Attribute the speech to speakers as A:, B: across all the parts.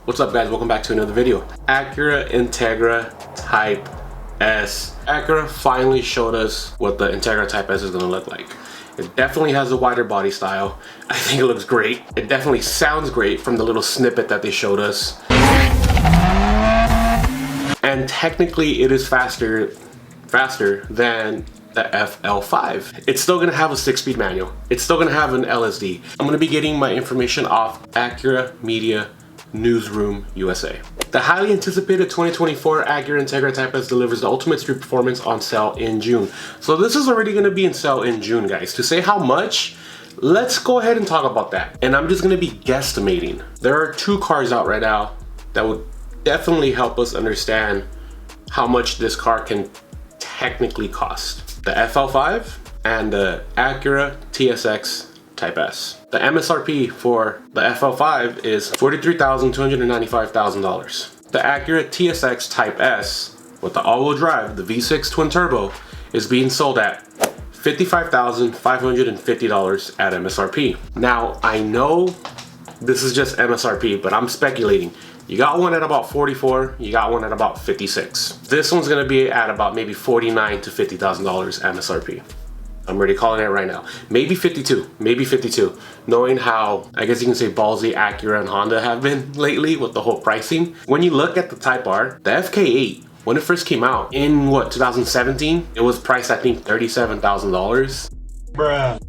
A: What's up guys, welcome back to another video. Acura Integra Type S. Acura finally showed us what the Integra Type S is going to look like. It definitely has a wider body style. I think it looks great. It definitely sounds great from the little snippet that they showed us. And technically it is faster than the FL5. It's still gonna have a 6-speed manual. It's still gonna have an LSD. I'm gonna be getting my information off Acura Media Newsroom USA. The highly anticipated 2024 Acura Integra Type S delivers the ultimate street performance on sale in June. So this is already gonna be in sale in June, guys. To say how much, let's go ahead and talk about that. And I'm just gonna be guesstimating. There are two cars out right now that would definitely help us understand how much this car can technically cost. The FL5 and the Acura TSX Type S. The MSRP for the FL5 is $43,295,000. The Acura TSX Type S with the all-wheel drive, the V6 twin turbo, is being sold at $55,550 at MSRP. Now, I know this is just MSRP, but I'm speculating. You got one at about 44, you got one at about 56. This one's gonna be at about maybe $49,000 to $50,000 MSRP. I'm already calling it right now. Maybe 52, knowing how, I guess you can say, ballsy Acura and Honda have been lately with the whole pricing. When you look at the Type R, the FK8, when it first came out in 2017, it was priced, I think, $37,000. Bruh.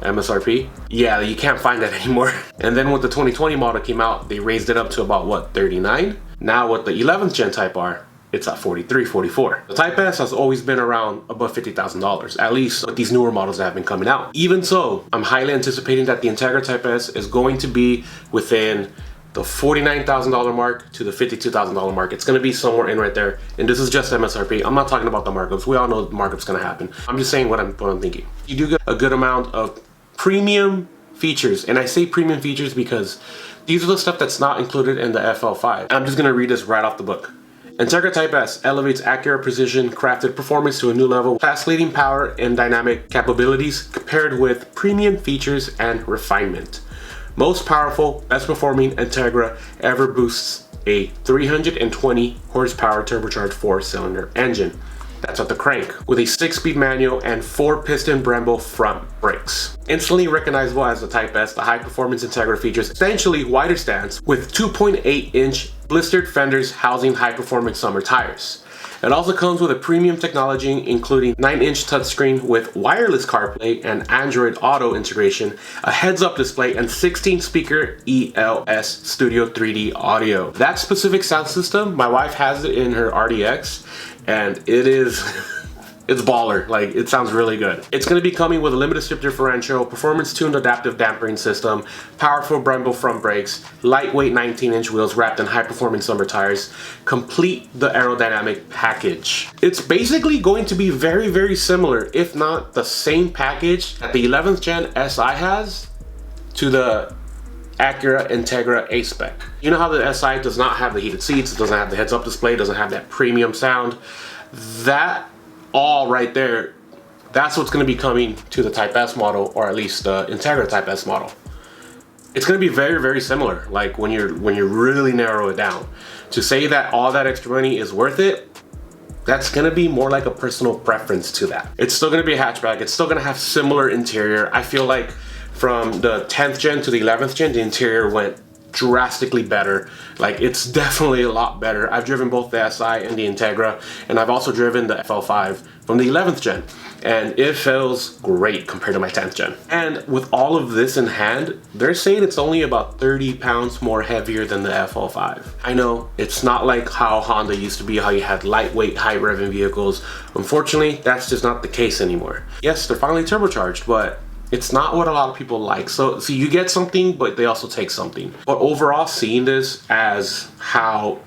A: MSRP. Yeah, you can't find that anymore. And then when the 2020 model came out, they raised it up to about what, 39? Now with the 11th gen Type R, it's at 43, 44. The Type S has always been around above $50,000, at least with these newer models that have been coming out. Even so, I'm highly anticipating that the Integra Type S is going to be within the $49,000 mark to the $52,000 mark. It's gonna be somewhere in right there. And this is just MSRP. I'm not talking about the markups. We all know the markups gonna happen. I'm just saying what I'm thinking. You do get a good amount of premium features. And I say premium features because these are the stuff that's not included in the FL5. I'm just gonna read this right off the book. Integra Type S elevates Acura precision crafted performance to a new level, class-leading power and dynamic capabilities paired with premium features and refinement. Most powerful, best performing Integra ever boosts a 320 horsepower turbocharged 4-cylinder engine. That's at the crank, with a 6-speed manual and 4-piston Brembo front brakes. Instantly recognizable as the Type S, the high-performance Integra features substantially wider stance with 2.8-inch blistered fenders housing high-performance summer tires. It also comes with a premium technology including 9-inch touchscreen with wireless CarPlay and Android Auto integration, a heads-up display, and 16-speaker ELS Studio 3D audio. That specific sound system, my wife has it in her RDX, and it's baller. Like, it sounds really good. It's going to be coming with a limited strip differential, performance-tuned adaptive dampering system, powerful Brembo front brakes, lightweight 19-inch wheels wrapped in high-performance summer tires. Complete the aerodynamic package. It's basically going to be very, very similar, if not the same package that the 11th gen SI has to the Acura Integra A-Spec. You know how the SI does not have the heated seats, it doesn't have the heads-up display, it doesn't have that premium sound? That all right there, that's what's going to be coming to the Type S model, or at least the Integra Type S model. It's going to be very, very similar. Like when you really narrow it down, to say that all that extra money is worth it, that's going to be more like a personal preference to that. It's still going to be a hatchback. It's still going to have similar interior. I feel like from the 10th gen to the 11th gen, the interior went drastically better. Like, it's definitely a lot better. I've driven both the SI and the Integra, and I've also driven the FL5 from the 11th gen, and it feels great compared to my 10th gen. And with all of this in hand, they're saying it's only about 30 pounds more heavier than the FL5. I know it's not like how Honda used to be, how you had lightweight, high revving vehicles. Unfortunately, that's just not the case anymore. Yes, they're finally turbocharged, but it's not what a lot of people like. So you get something, but they also take something. But overall, seeing this as how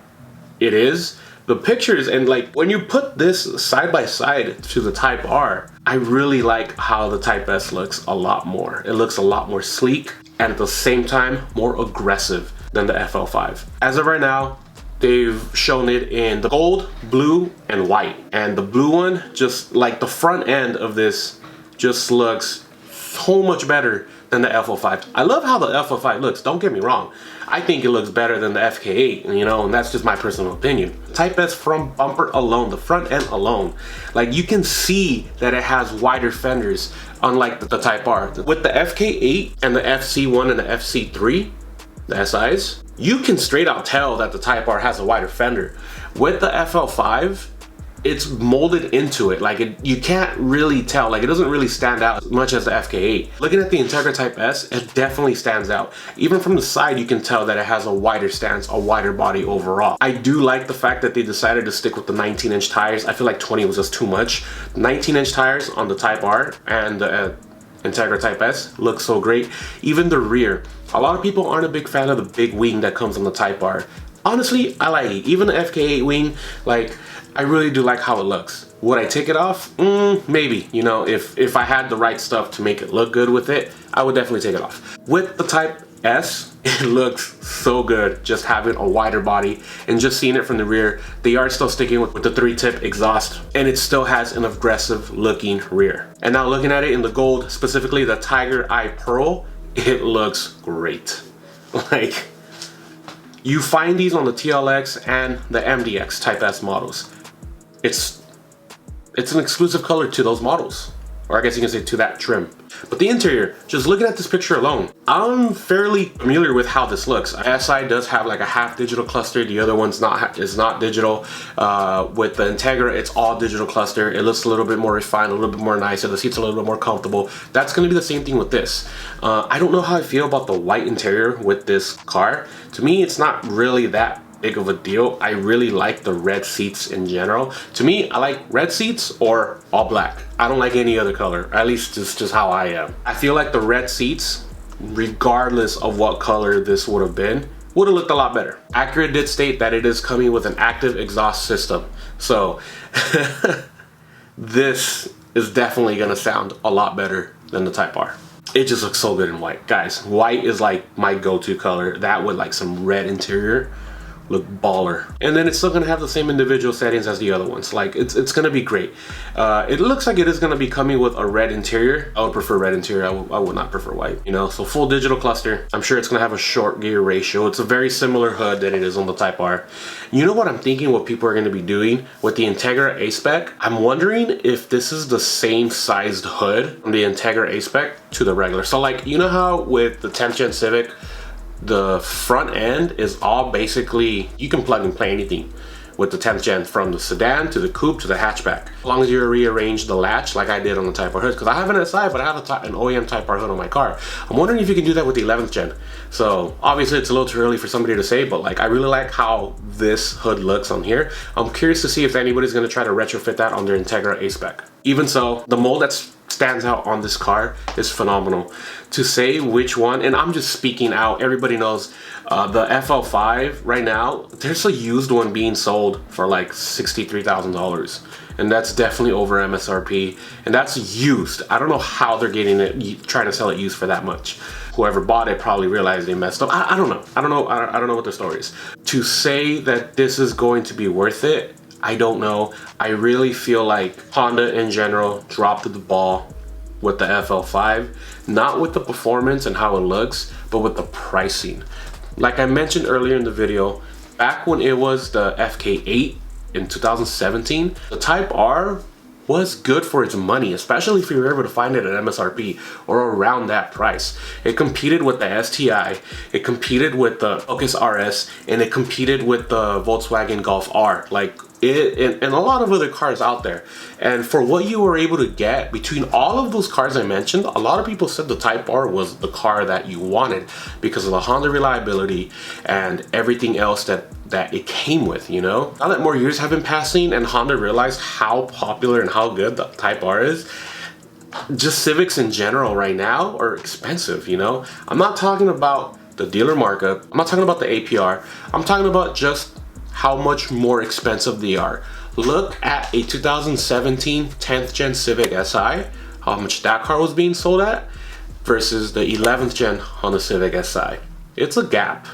A: it is, the pictures, and like when you put this side by side to the Type R, I really like how the Type S looks a lot more. It looks a lot more sleek and at the same time more aggressive than the FL5. As of right now, they've shown it in the gold, blue, and white. And the blue one, just like the front end of this, just looks so much better than the F05. I love how the F05 looks, don't get me wrong. I think it looks better than the FK8, you know, and that's just my personal opinion. Type S front bumper alone, the front end alone, like you can see that it has wider fenders, unlike the Type R. With the FK8 and the FC1 and the FC3, the SIs, you can straight out tell that the Type R has a wider fender. With the FL5, it's molded into it. Like you can't really tell. Like it doesn't really stand out as much as the FK8. Looking at the Integra Type S, it definitely stands out. Even from the side, you can tell that it has a wider stance, a wider body overall. I do like the fact that they decided to stick with the 19-inch tires. I feel like 20 was just too much. 19-inch tires on the Type R and the Integra Type S look so great. Even the rear. A lot of people aren't a big fan of the big wing that comes on the Type R. Honestly, I like it. Even the FK8 wing, like, I really do like how it looks. Would I take it off? Maybe. You know, if I had the right stuff to make it look good with it, I would definitely take it off. With the Type S, it looks so good just having a wider body and just seeing it from the rear. They are still sticking with the 3-tip exhaust, and it still has an aggressive looking rear. And now looking at it in the gold, specifically the Tiger Eye Pearl, it looks great. Like, you find these on the TLX and the MDX Type S models. It's an exclusive color to those models, or I guess you can say to that trim. But the interior, just looking at this picture alone, I'm fairly familiar with how this looks. SI does have like a half digital cluster. The other one's is not digital. With the Integra, it's all digital cluster. It looks a little bit more refined, a little bit more nicer. The seat's a little bit more comfortable. That's going to be the same thing with this. I don't know how I feel about the white interior with this car. To me, it's not really that big of a deal. I really like the red seats in general. To me, I like red seats or all black. I don't like any other color. At least it's just how I am. I feel like the red seats, regardless of what color this would have been, would have looked a lot better. Acura did state that it is coming with an active exhaust system. So this is definitely gonna sound a lot better than the Type R. It just looks so good in white. Guys, white is like my go-to color. That with like some red interior look baller. And then it's still gonna have the same individual settings as the other ones. Like it's gonna be great. It looks like it is gonna be coming with a red interior. I would prefer red interior. I would not prefer white, you know. So full digital cluster. I'm sure it's gonna have a short gear ratio. It's a very similar hood that it is on the Type R. You know what I'm thinking what people are gonna be doing with the Integra A-Spec? I'm wondering if this is the same sized hood from the Integra A-Spec to the regular. So like, you know how with the 10th gen Civic, the front end is all basically, you can plug and play anything with the 10th gen, from the sedan to the coupe to the hatchback. As long as you rearrange the latch like I did on the Type R hood, because I have an SI, but I have an OEM Type R hood on my car. I'm wondering if you can do that with the 11th gen. So obviously it's a little too early for somebody to say, but like I really like how this hood looks on here. I'm curious to see if anybody's gonna try to retrofit that on their Integra A-Spec. Even so, the mold that stands out on this car is phenomenal. To say which one, and I'm just speaking out, everybody knows the FL5 right now, there's a used one being sold for like $63,000, and that's definitely over MSRP, and that's used. I don't know how they're getting it, trying to sell it used for that much. Whoever bought it probably realized they messed up. I don't know. I don't know what the story is. To say that this is going to be worth it, I don't know. I really feel like Honda in general dropped the ball with the FL5, not with the performance and how it looks, but with the pricing. Like I mentioned earlier in the video, back when it was the FK8 in 2017, the Type R was good for its money, especially if you were able to find it at MSRP or around that price. It competed with the STI, it competed with the Focus RS, and it competed with the Volkswagen Golf R. Like and a lot of other cars out there. And for what you were able to get between all of those cars I mentioned, a lot of people said the Type R was the car that you wanted because of the Honda reliability and everything else that it came with, you know? Now that more years have been passing and Honda realized how popular and how good the Type R is, just Civics in general right now are expensive, you know? I'm not talking about the dealer markup, I'm not talking about the APR, I'm talking about just how much more expensive they are. Look at a 2017 10th gen Civic Si, how much that car was being sold at, versus the 11th gen Honda Civic Si. It's a gap.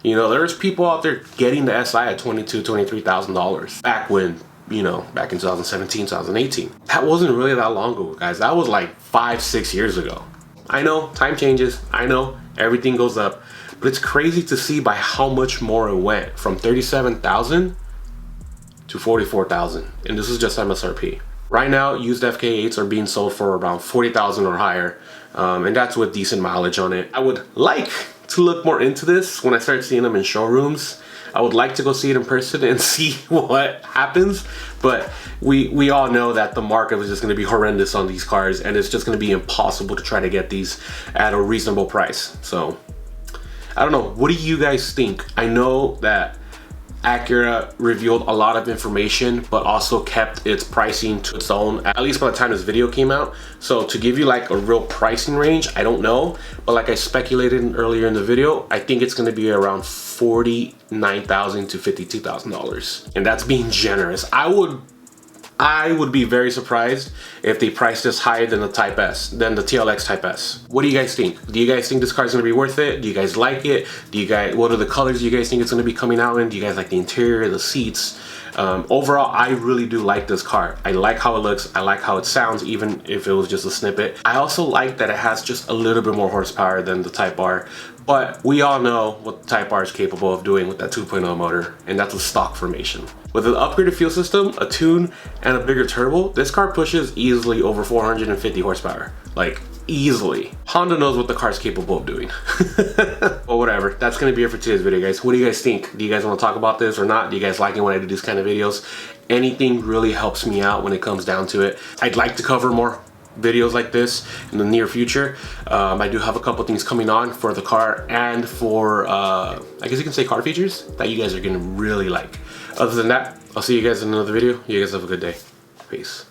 A: You know, there's people out there getting the Si at $22,000, $23,000 back when, you know, back in 2017, 2018. That wasn't really that long ago, guys. That was like 5-6 years ago. I know, time changes. I know, everything goes up. But it's crazy to see by how much more it went, from 37,000 to 44,000. And this is just MSRP. Right now, used FK8s are being sold for around 40,000 or higher. And that's with decent mileage on it. I would like to look more into this when I start seeing them in showrooms. I would like to go see it in person and see what happens, but we all know that the market was just going to be horrendous on these cars, and it's just going to be impossible to try to get these at a reasonable price. So I don't know, what do you guys think? I know that Acura revealed a lot of information, but also kept its pricing to its own, at least by the time this video came out. So to give you like a real pricing range, I don't know, but like I speculated earlier in the video, I think it's going to be around $49,000 to $52,000, and that's being generous. I would be very surprised if they priced this higher than the Type S, than the TLX Type S. What do you guys think? Do you guys think this car is going to be worth it? Do you guys like it? What are the colors you guys think it's going to be coming out in? Do you guys like the interior, the seats? Overall, I really do like this car. I like how it looks. I like how it sounds, even if it was just a snippet. I also like that it has just a little bit more horsepower than the Type R. But we all know what the Type R is capable of doing with that 2.0 motor, and that's a stock formation. With an upgraded fuel system, a tune, and a bigger turbo, this car pushes easily over 450 horsepower. Like, easily. Honda knows what the car's capable of doing. But whatever, that's gonna be it for today's video, guys. What do you guys think? Do you guys want to talk about this or not? Do you guys like it when I do these kind of videos? Anything really helps me out when it comes down to it. I'd like to cover more videos like this in the near future. I do have a couple things coming on for the car and for I guess you can say car features that you guys are gonna really like. Other than that, I'll see you guys in another video. You guys have a good day. Peace.